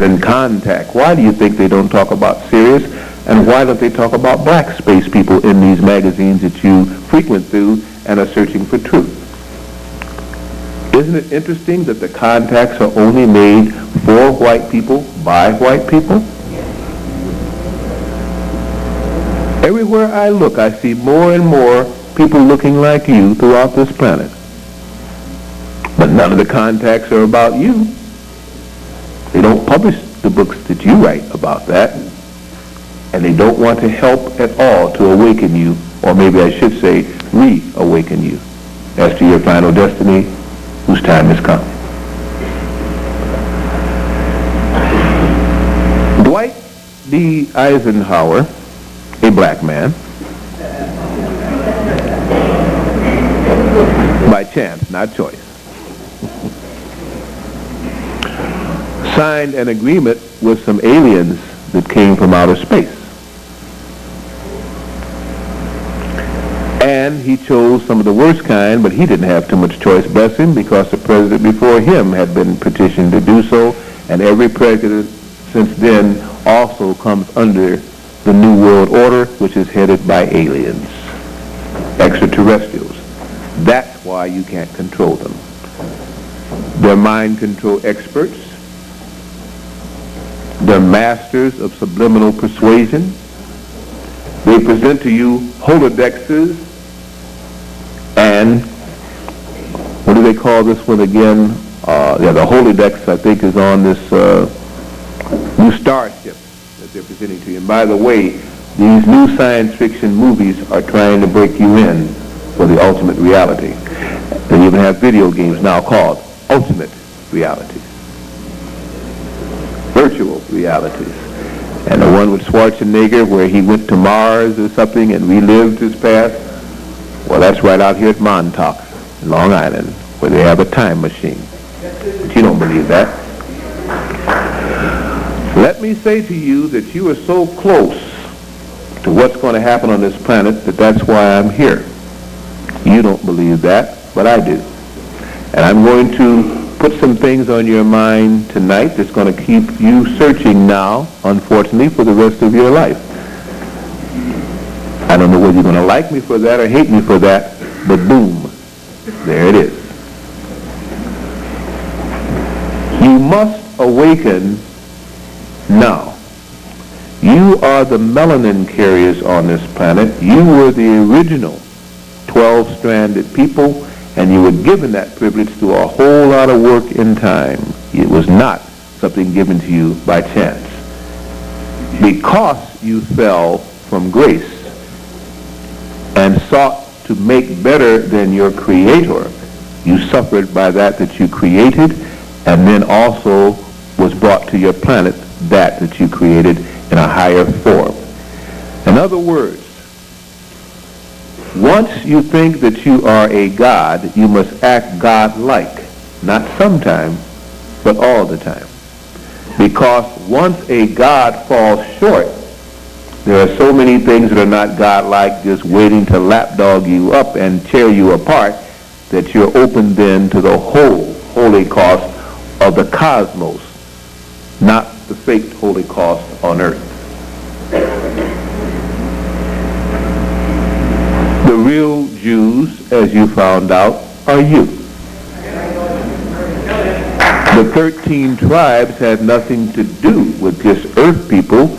in contact. Why do you think they don't talk about Sirius? And why don't they talk about black space people in these magazines that you frequent through and are searching for truth? Isn't it interesting that the contacts are only made for white people, by white people? Everywhere I look, I see more and more people looking like you throughout this planet. But none of the contacts are about you. They don't publish the books that you write about that. And they don't want to help at all to awaken you, or maybe I should say, reawaken you as to your final destiny, whose time has come. Dwight D. Eisenhower, a black man, by chance, not choice, signed an agreement with some aliens that came from outer space. And he chose some of the worst kind, but he didn't have too much choice, bless him, because the president before him had been petitioned to do so, and every president since then also comes under the New World Order, which is headed by aliens, extraterrestrials. That's why you can't control them. They're mind control experts. They're masters of subliminal persuasion. They present to you holodexes and, what do they call this one again? The holodex, I think, is on this new starship that they're presenting to you. And by the way, these new science fiction movies are trying to break you in for the ultimate reality. They even have video games now called ultimate realities, virtual realities. And the one with Schwarzenegger where he went to Mars or something and relived his past, well, that's right out here at Montauk, Long Island, where they have a time machine. But you don't believe that. Let me say to you that you are so close to what's going to happen on this planet that that's why I'm here. You don't believe that, but I do. And I'm going to put some things on your mind tonight that's going to keep you searching now, unfortunately, for the rest of your life. I don't know whether you're going to like me for that or hate me for that, but boom, there it is. You must awaken now. You are the melanin carriers on this planet. You were the original 12-stranded people, and you were given that privilege through a whole lot of work and time. It was not something given to you by chance. Because you fell from grace and sought to make better than your Creator, you suffered by that you created, and then also was brought to your planet that you created in a higher form. In other words, once you think that you are a God, you must act God-like, not sometime, but all the time. Because once a God falls short, there are so many things that are not God-like, just waiting to lapdog you up and tear you apart, that you're open then to the whole holocaust of the cosmos, not the faked holocaust on earth. The real Jews, as you found out, are you. The 13 tribes had nothing to do with just earth people.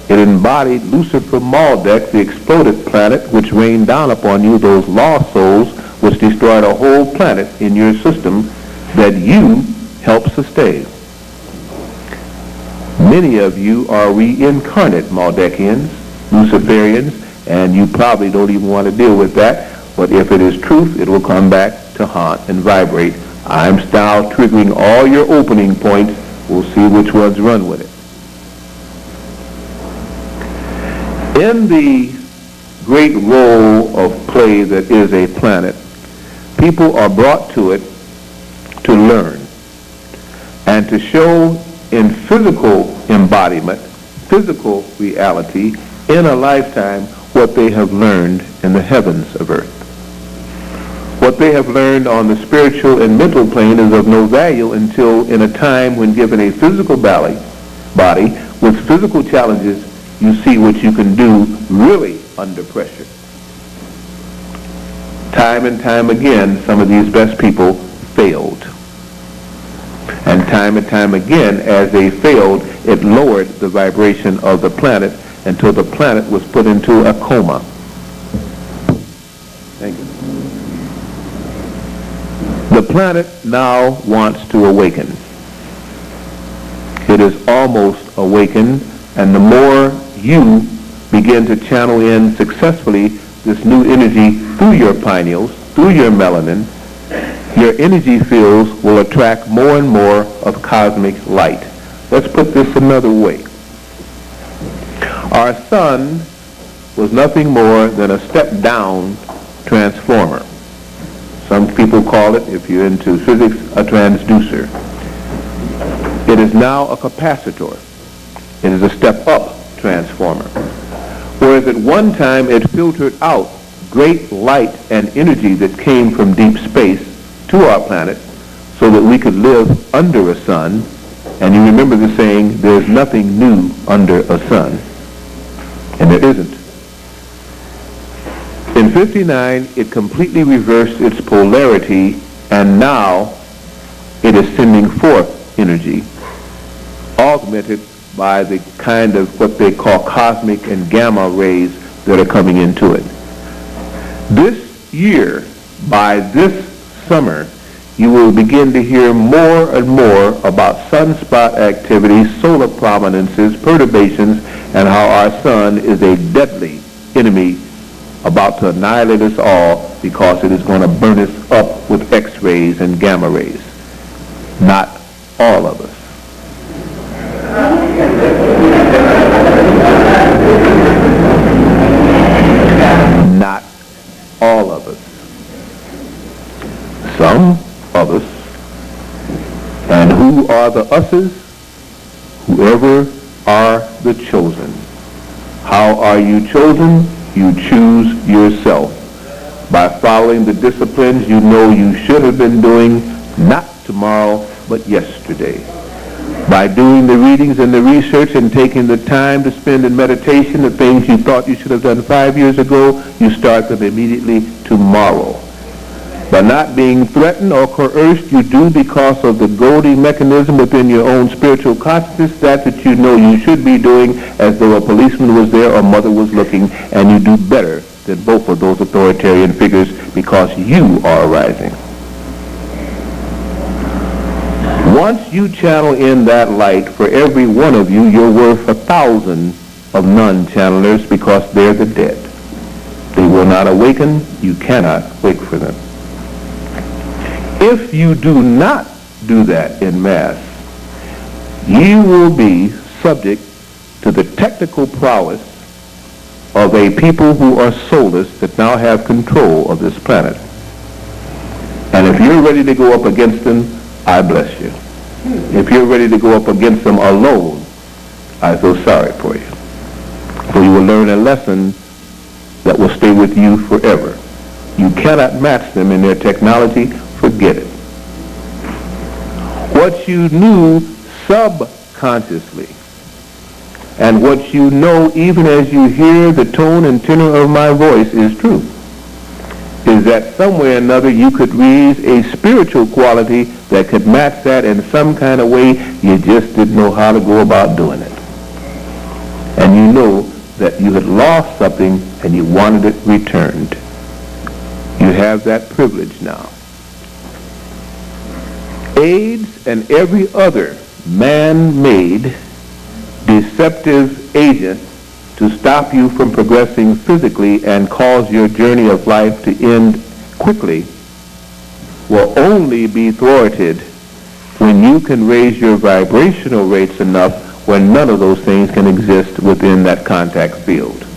It embodied Lucifer Maldek, the exploded planet, which rained down upon you those lost souls, which destroyed a whole planet in your system that you helped sustain. Many of you are reincarnate Maldekians, Luciferians, and you probably don't even want to deal with that, but if it is truth, it will come back to haunt and vibrate. I'm now triggering all your opening points. We'll see which ones run with it. In the great role of play that is a planet, people are brought to it to learn and to show in physical embodiment, physical reality, in a lifetime, what they have learned in the heavens of earth. What they have learned on the spiritual and mental plane is of no value until in a time when given a physical body body. With physical challenges, you see what you can do really under pressure. Time and time again, some of these best people failed. And time again, as they failed, it lowered the vibration of the planet until the planet was put into a coma. Thank you. The planet now wants to awaken. It is almost awakened, and the more you begin to channel in successfully this new energy through your pineals, through your melanin, your energy fields will attract more and more of cosmic light. Let's put this another way. Our sun was nothing more than a step-down transformer. Some people call it, if you're into physics, a transducer. It is now a capacitor. It is a step-up transformer. Whereas at one time it filtered out great light and energy that came from deep space to our planet so that we could live under a sun. And you remember the saying, there's nothing new under a sun. And there isn't. In 59, it completely reversed its polarity, and now it is sending forth energy, augmented by the kind of what they call cosmic and gamma rays that are coming into it. This year, by this summer, you will begin to hear more and more about sunspot activity, solar prominences, perturbations, and how our sun is a deadly enemy about to annihilate us all because it is going to burn us up with X-rays and gamma rays. Not all of us. Not all of us. Some of us. And who are the us's? Whoever are the chosen. How are you chosen? You choose yourself by following the disciplines you know you should have been doing, not tomorrow, but yesterday. By doing the readings and the research and taking the time to spend in meditation, the things you thought you should have done 5 years ago, you start them immediately tomorrow. By not being threatened or coerced, you do because of the goading mechanism within your own spiritual consciousness, that you know you should be doing, as though a policeman was there or mother was looking, and you do better than both of those authoritarian figures because you are arising. Once you channel in that light, for every one of you, you're worth 1,000 of non-channelers because they're the dead. They will not awaken. You cannot wake for them. If you do not do that in mass, you will be subject to the technical prowess of a people who are soulless that now have control of this planet. And if you're ready to go up against them, I bless you. If you're ready to go up against them alone, I feel sorry for you. For you will learn a lesson that will stay with you forever. You cannot match them in their technology. Forget it. What you knew subconsciously, and what you know even as you hear the tone and tenor of my voice is true, is that somewhere or another you could raise a spiritual quality that could match that in some kind of way. You just didn't know how to go about doing it. And you know that you had lost something and you wanted it returned. You have that privilege now. AIDS and every other man-made deceptive agent to stop you from progressing physically and cause your journey of life to end quickly will only be thwarted when you can raise your vibrational rates enough when none of those things can exist within that contact field.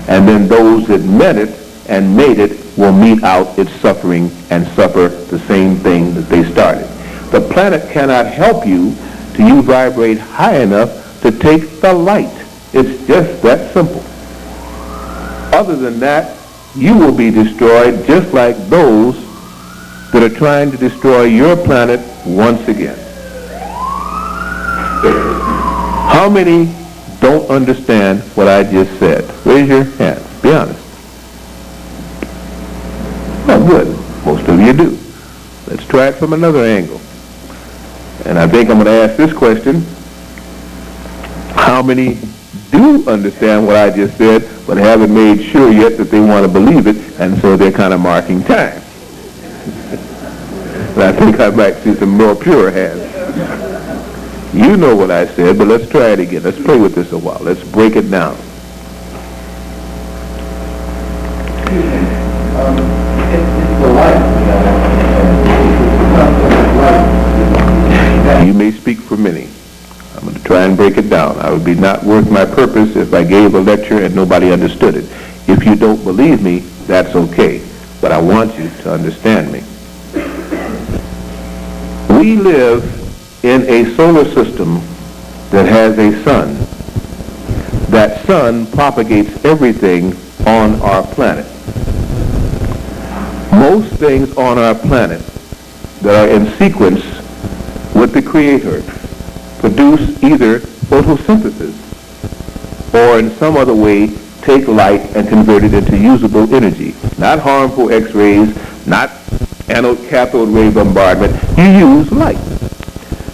And then those that met it and made it will mete out its suffering and suffer the same thing that they started. The planet cannot help you till you vibrate high enough to take the light. It's just that simple. Other than that, you will be destroyed just like those that are trying to destroy your planet once again. How many don't understand what I just said? Raise your hand. Be honest. Oh, good. Most of you do. Let's try it from another angle. And I think I'm going to ask this question. How many do understand what I just said, but haven't made sure yet that they want to believe it, and so they're kind of marking time? And I think I might see some more pure hands. You know what I said, but let's try it again. Let's play with this a while. Let's break it down. You may speak for many. I'm going to try and break it down. I would be not worth my purpose if I gave a lecture and nobody understood it. If you don't believe me, that's okay. But I want you to understand me. We live in a solar system that has a sun. That sun propagates everything on our planet. Most things on our planet that are in sequence with the Creator produce either photosynthesis or in some other way take light and convert it into usable energy. Not harmful X-rays, not anode cathode ray bombardment. You use light.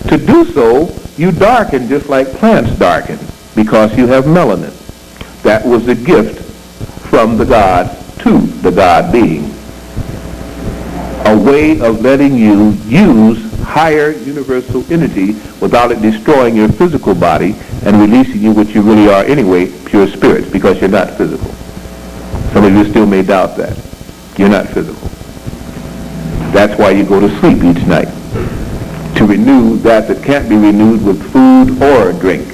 To do so, you darken just like plants darken because you have melanin. That was a gift from the gods to the God being. A way of letting you use higher universal energy without it destroying your physical body and releasing you what you really are anyway, pure spirits, because you're not physical. Some of you still may doubt that. You're not physical. That's why you go to sleep each night, to renew that can't be renewed with food or drink.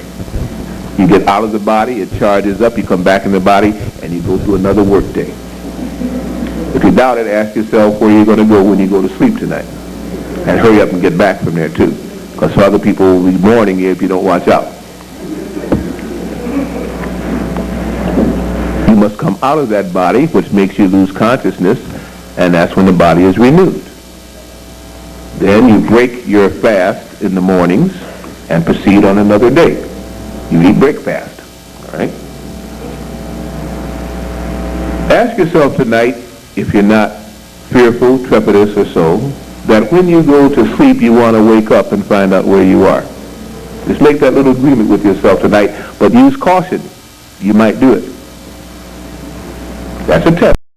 You get out of the body, it charges up, you come back in the body, and you go through another work day. If you doubt it, ask yourself where you're going to go when you go to sleep tonight. And hurry up and get back from there too, because other people will be mourning you if you don't watch out. You must come out of that body, which makes you lose consciousness, and that's when the body is renewed. Then you break your fast in the mornings and proceed on another day. You eat breakfast, all right? Ask yourself tonight, if you're not fearful, trepidatious or so, that when you go to sleep you want to wake up and find out where you are. Just make that little agreement with yourself tonight, but use caution. You might do it. That's a test.